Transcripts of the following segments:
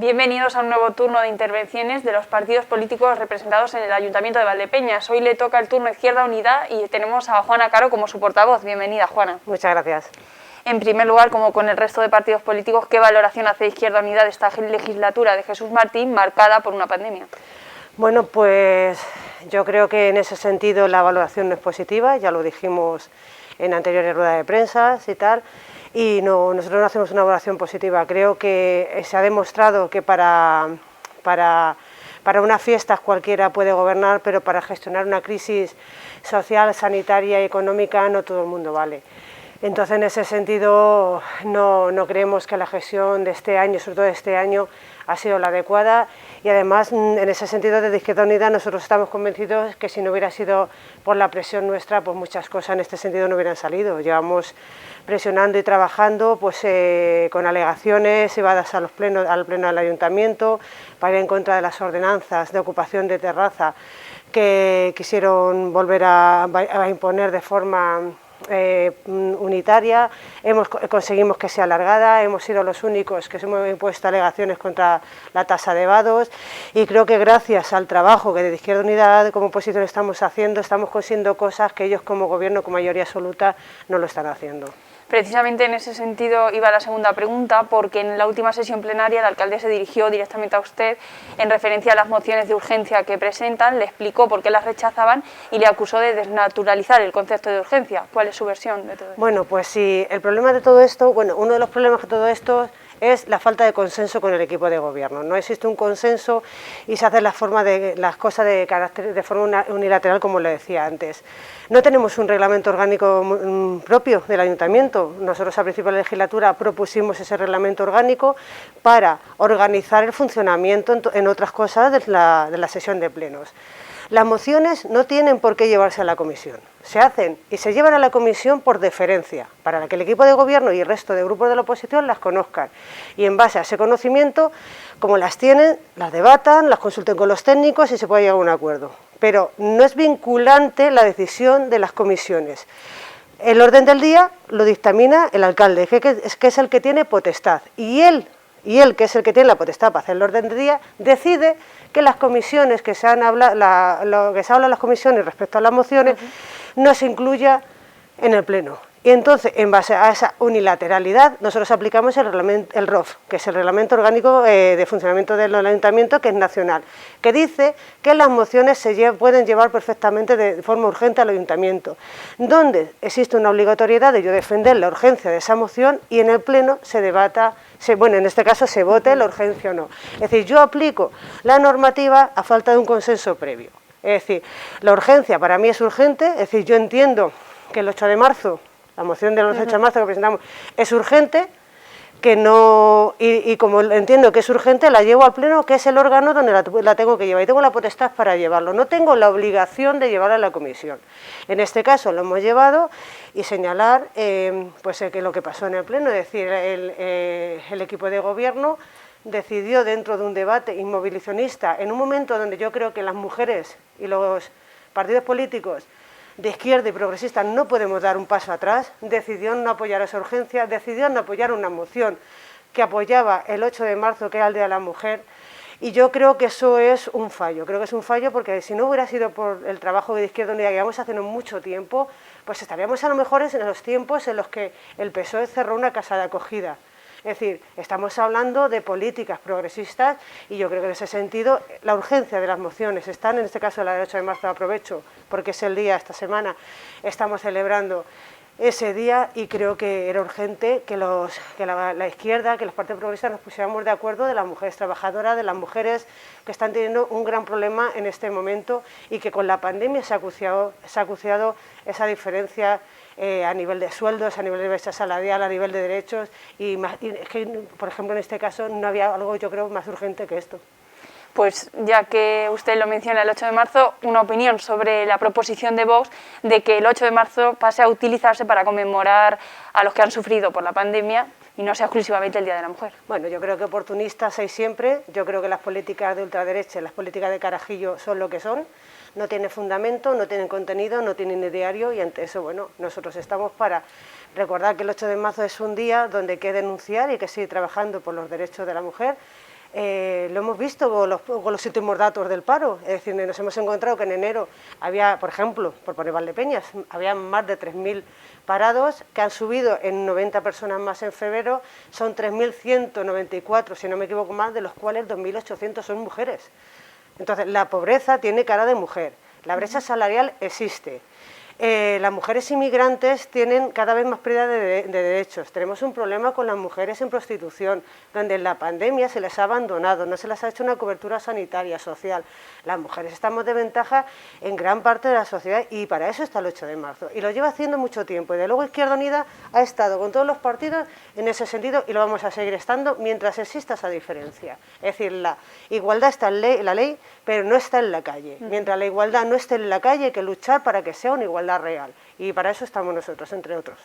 Bienvenidos a un nuevo turno de intervenciones de los partidos políticos representados en el Ayuntamiento de Valdepeñas. Hoy le toca el turno Izquierda Unida y tenemos a Juana Caro como su portavoz. Bienvenida, Juana. Muchas gracias. En primer lugar, como con el resto de partidos políticos, ¿qué valoración hace Izquierda Unida de esta legislatura de Jesús Martín marcada por una pandemia? Bueno, pues yo creo que en ese sentido la valoración no es positiva, ya lo dijimos en anteriores ruedas de prensa y tal, y nosotros no hacemos una valoración positiva. Creo que se ha demostrado que para unas fiestas cualquiera puede gobernar, pero para gestionar una crisis social, sanitaria y económica no todo el mundo vale. Entonces, en ese sentido, no creemos que la gestión de este año, sobre todo de este año, ha sido la adecuada, y además, en ese sentido, desde Izquierda Unida nosotros estamos convencidos que si no hubiera sido por la presión nuestra, pues muchas cosas en este sentido no hubieran salido. Llevamos presionando y trabajando pues, con alegaciones llevadas al pleno del Ayuntamiento para ir en contra de las ordenanzas de ocupación de terraza que quisieron volver a imponer de forma unitaria. Conseguimos que sea alargada, hemos sido los únicos que hemos impuesto alegaciones contra la tasa de vados, y creo que gracias al trabajo que desde Izquierda Unida como oposición estamos haciendo, estamos consiguiendo cosas que ellos como gobierno con mayoría absoluta no lo están haciendo. Precisamente en ese sentido iba la segunda pregunta, porque en la última sesión plenaria el alcalde se dirigió directamente a usted en referencia a las mociones de urgencia que presentan, le explicó por qué las rechazaban y le acusó de desnaturalizar el concepto de urgencia. ¿Cuál es su versión de todo esto? Bueno, pues sí, el problema de todo esto, uno de los problemas de todo esto es la falta de consenso con el equipo de gobierno. No existe un consenso y se hacen las cosas de forma unilateral, como le decía antes. No tenemos un reglamento orgánico propio del ayuntamiento. Nosotros a principio de la legislatura propusimos ese reglamento orgánico para organizar el funcionamiento en otras cosas de la sesión de plenos. Las mociones no tienen por qué llevarse a la comisión, se hacen y se llevan a la comisión por deferencia, para que el equipo de gobierno y el resto de grupos de la oposición las conozcan, y en base a ese conocimiento, como las tienen, las debatan, las consulten con los técnicos y se puede llegar a un acuerdo. Pero no es vinculante la decisión de las comisiones. El orden del día lo dictamina el alcalde, que es el que tiene potestad, y él, que es el que tiene la potestad para hacer el orden del día, decide que las comisiones que se habla en las comisiones respecto a las mociones no se incluya en el pleno. Y entonces, en base a esa unilateralidad, nosotros aplicamos el ROF, que es el Reglamento Orgánico de Funcionamiento del Ayuntamiento, que es nacional, que dice que las mociones pueden llevar perfectamente de forma urgente al Ayuntamiento, donde existe una obligatoriedad de yo defender la urgencia de esa moción y en el pleno se debata, en este caso se vote la urgencia o no. Es decir, yo aplico la normativa a falta de un consenso previo. Es decir, la urgencia para mí es urgente, es decir, yo entiendo que el 8 de marzo, la moción del 8 de marzo que presentamos es urgente, y como entiendo que es urgente, la llevo al pleno, que es el órgano donde la tengo que llevar, y tengo la potestad para llevarlo, no tengo la obligación de llevarla a la comisión. En este caso lo hemos llevado, y señalar que lo que pasó en el pleno, es decir, el equipo de gobierno decidió, dentro de un debate inmovilizacionista, en un momento donde yo creo que las mujeres y los partidos políticos de izquierda y progresistas no podemos dar un paso atrás, decidió no apoyar esa urgencia, decidió no apoyar una moción que apoyaba el 8 de marzo, que era el Día de la Mujer, y yo creo que eso es un fallo. Creo que es un fallo porque si no hubiera sido por el trabajo de Izquierda Unida que llevamos haciendo mucho tiempo, pues estaríamos a lo mejor en los tiempos en los que el PSOE cerró una casa de acogida. Es decir, estamos hablando de políticas progresistas, y yo creo que en ese sentido la urgencia de las mociones están, en este caso la del 8 de marzo aprovecho, porque es el día, esta semana estamos celebrando ese día, y creo que era urgente que la izquierda, que los partidos progresistas nos pusiéramos de acuerdo de las mujeres trabajadoras, de las mujeres que están teniendo un gran problema en este momento, y que con la pandemia se ha acuciado esa diferencia a nivel de sueldos, a nivel de brecha salarial, a nivel de derechos, y es que, por ejemplo, en este caso no había algo, yo creo, más urgente que esto. Pues ya que usted lo menciona, el 8 de marzo, una opinión sobre la proposición de Vox de que el 8 de marzo pase a utilizarse para conmemorar a los que han sufrido por la pandemia y no sea exclusivamente el Día de la Mujer. Bueno, yo creo que oportunistas hay siempre, yo creo que las políticas de ultraderecha, las políticas de Carajillo son lo que son, no tienen fundamento, no tienen contenido, no tienen ideario, y ante eso, nosotros estamos para recordar que el 8 de marzo es un día donde hay que denunciar y hay que seguir trabajando por los derechos de la mujer, Lo hemos visto con los últimos datos del paro, es decir, nos hemos encontrado que en enero había, por ejemplo, por poner Valdepeñas, había más de 3.000 parados, que han subido en 90 personas más en febrero, son 3.194, si no me equivoco más, de los cuales 2.800 son mujeres. Entonces, la pobreza tiene cara de mujer, la brecha salarial existe. Las mujeres inmigrantes tienen cada vez más pérdida de derechos. Tenemos un problema con las mujeres en prostitución, donde en la pandemia se les ha abandonado, no se les ha hecho una cobertura sanitaria, social. Las mujeres estamos de ventaja en gran parte de la sociedad y para eso está el 8 de marzo. Y lo lleva haciendo mucho tiempo. Y de luego Izquierda Unida ha estado con todos los partidos en ese sentido y lo vamos a seguir estando mientras exista esa diferencia. Es decir, la igualdad está en la ley, pero no está en la calle. Mientras la igualdad no esté en la calle, hay que luchar para que sea una igualdad real, y para eso estamos nosotros, entre otros,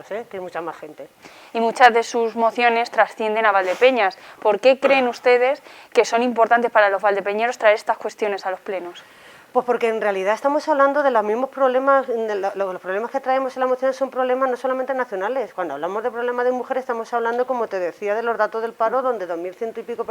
que hay mucha más gente. Y muchas de sus mociones trascienden a Valdepeñas. ¿Por qué creen ustedes que son importantes para los valdepeñeros traer estas cuestiones a los plenos? Pues porque en realidad estamos hablando de los mismos problemas, los problemas que traemos en la moción son problemas no solamente nacionales. Cuando hablamos de problemas de mujeres estamos hablando, como te decía, de los datos del paro, donde 2.100 y pico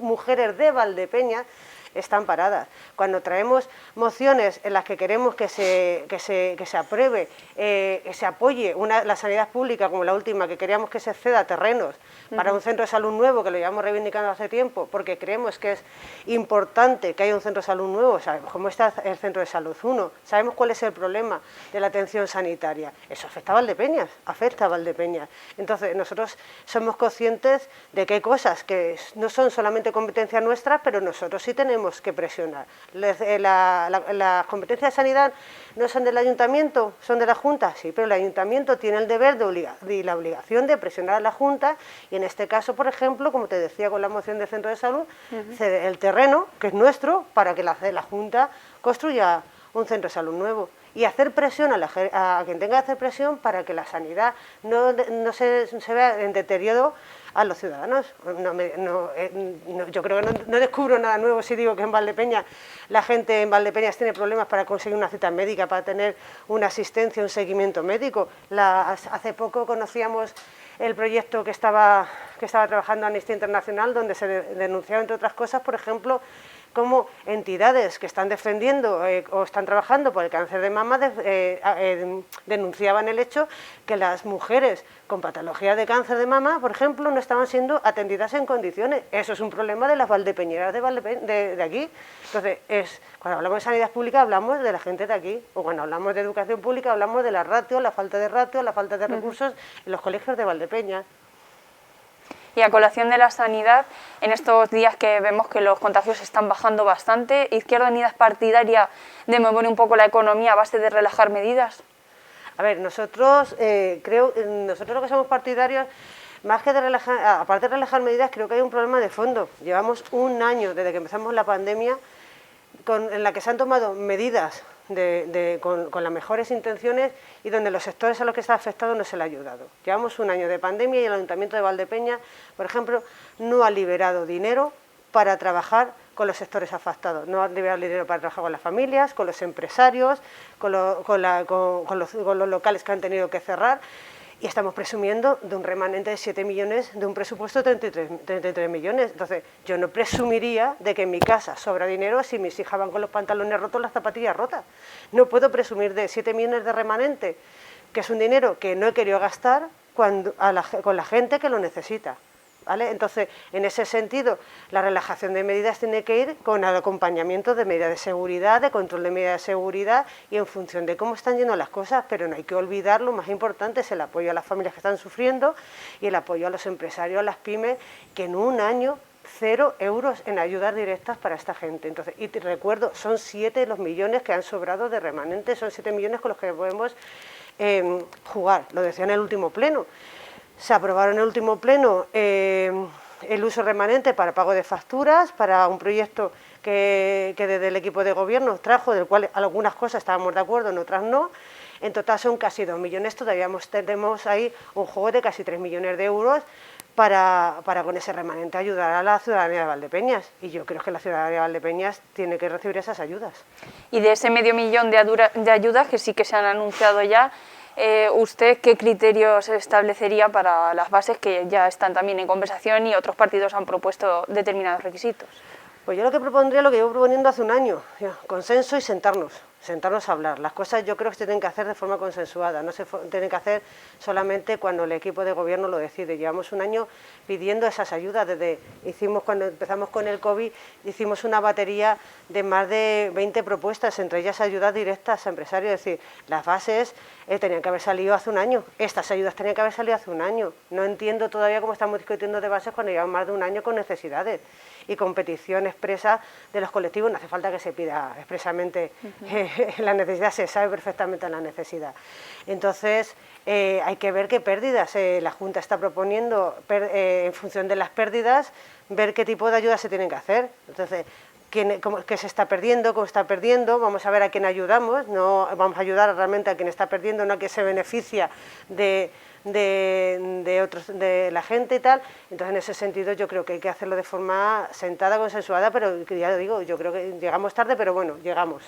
mujeres de Valdepeñas están paradas. Cuando traemos mociones en las que queremos que se apruebe, que se apoye la sanidad pública, como la última, que queríamos que se ceda terrenos para un centro de salud nuevo, que lo llevamos reivindicando hace tiempo, porque creemos que es importante que haya un centro de salud nuevo, sabemos cómo está el centro de salud 1, sabemos cuál es el problema de la atención sanitaria. Eso afecta a Valdepeñas, afecta a Valdepeñas. Entonces, nosotros somos conscientes de que hay cosas que no son solamente competencia nuestra, pero nosotros sí tenemos que presionar. Las competencias de sanidad no son del ayuntamiento, son de la Junta, sí, pero el ayuntamiento tiene el deber y la obligación de presionar a la Junta, y en este caso, por ejemplo, como te decía con la moción del centro de salud, cede el terreno, que es nuestro, para que la Junta construya un centro de salud nuevo. Y hacer presión a quien tenga que hacer presión para que la sanidad no se vea en deterioro a los ciudadanos. Yo creo que no descubro nada nuevo si digo que en Valdepeñas, la gente en Valdepeñas tiene problemas para conseguir una cita médica, para tener una asistencia, un seguimiento médico. Hace poco conocíamos el proyecto que estaba trabajando Amnistía Internacional, donde se denunciaba, entre otras cosas, por ejemplo, cómo entidades que están defendiendo o están trabajando por el cáncer de mama denunciaban el hecho que las mujeres con patología de cáncer de mama, por ejemplo, no estaban siendo atendidas en condiciones. Eso es un problema de las valdepeñeras de aquí. Entonces, cuando hablamos de sanidad pública hablamos de la gente de aquí, o cuando hablamos de educación pública hablamos de la ratio, la falta de recursos en los colegios de Valdepeñas. Y a colación de la sanidad, en estos días que vemos que los contagios están bajando bastante, ¿Izquierda Unida es partidaria de mover un poco la economía a base de relajar medidas? A ver, nosotros lo que somos partidarios, más que de relajar, aparte de relajar medidas, creo que hay un problema de fondo. Llevamos un año desde que empezamos la pandemia en la que se han tomado medidas con las mejores intenciones y donde los sectores a los que está afectado no se le ha ayudado. Llevamos un año de pandemia y el Ayuntamiento de Valdepeñas, por ejemplo, no ha liberado dinero para trabajar con los sectores afectados, no ha liberado dinero para trabajar con las familias, con los empresarios, con los locales que han tenido que cerrar. Y estamos presumiendo de un remanente de 7 millones de un presupuesto de 33 millones. Entonces, yo no presumiría de que en mi casa sobra dinero si mis hijas van con los pantalones rotos, las zapatillas rotas. No puedo presumir de 7 millones de remanente, que es un dinero que no he querido gastar con la gente que lo necesita. ¿Vale? Entonces, en ese sentido, la relajación de medidas tiene que ir con el acompañamiento de medidas de seguridad, de control de medidas de seguridad y en función de cómo están yendo las cosas, pero no hay que olvidar, lo más importante es el apoyo a las familias que están sufriendo y el apoyo a los empresarios, a las pymes, que en un año 0 euros en ayudas directas para esta gente. Entonces, y te recuerdo, son 7 los millones que han sobrado de remanentes, son 7 millones con los que podemos jugar, lo decía en el último pleno. Se aprobaron en el último pleno el uso remanente para pago de facturas, para un proyecto que desde el equipo de gobierno trajo, del cual algunas cosas estábamos de acuerdo, en otras no. En total son casi 2 millones, todavía tenemos ahí un juego de casi 3 millones de euros para con ese remanente ayudar a la ciudadanía de Valdepeñas. Y yo creo que la ciudadanía de Valdepeñas tiene que recibir esas ayudas. Y de ese medio millón de ayudas que sí que se han anunciado ya, ¿Usted qué criterios establecería para las bases que ya están también en conversación y otros partidos han propuesto determinados requisitos? Pues yo lo que propondría, lo que llevo proponiendo hace un año, ya, consenso y sentarnos a hablar. Las cosas yo creo que se tienen que hacer de forma consensuada, no se tienen que hacer solamente cuando el equipo de gobierno lo decide. Llevamos un año pidiendo esas ayudas, cuando empezamos con el COVID, hicimos una batería de más de 20 propuestas, entre ellas ayudas directas a empresarios, es decir, las bases tenían que haber salido hace un año, estas ayudas tenían que haber salido hace un año. No entiendo todavía cómo estamos discutiendo de bases cuando llevamos más de un año con necesidades y con petición expresa de los colectivos. No hace falta que se pida expresamente la necesidad, se sabe perfectamente la necesidad. Entonces, hay que ver qué pérdidas la Junta está proponiendo en función de las pérdidas, ver qué tipo de ayudas se tienen que hacer. Entonces, qué se está perdiendo, cómo está perdiendo, vamos a ver a quién ayudamos, no vamos a ayudar realmente a quien está perdiendo, no a quien se beneficia de la gente y tal. Entonces, en ese sentido, yo creo que hay que hacerlo de forma sentada, consensuada, pero ya lo digo, yo creo que llegamos tarde, pero bueno, llegamos.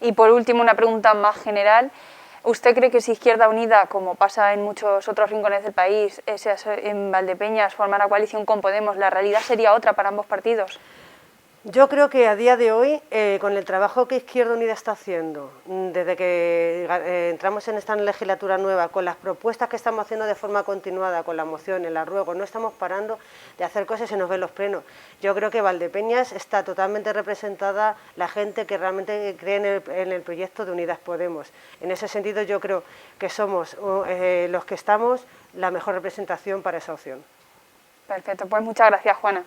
Y por último, una pregunta más general. ¿Usted cree que si Izquierda Unida, como pasa en muchos otros rincones del país, en Valdepeñas, formara coalición con Podemos, la realidad sería otra para ambos partidos? Yo creo que a día de hoy, con el trabajo que Izquierda Unida está haciendo, desde que entramos en esta legislatura nueva, con las propuestas que estamos haciendo de forma continuada, con las mociones, las ruegos, no estamos parando de hacer cosas y se nos ven los plenos. Yo creo que Valdepeñas está totalmente representada la gente que realmente cree en el proyecto de Unidas Podemos. En ese sentido, yo creo que somos los que estamos la mejor representación para esa opción. Perfecto, pues muchas gracias, Juana.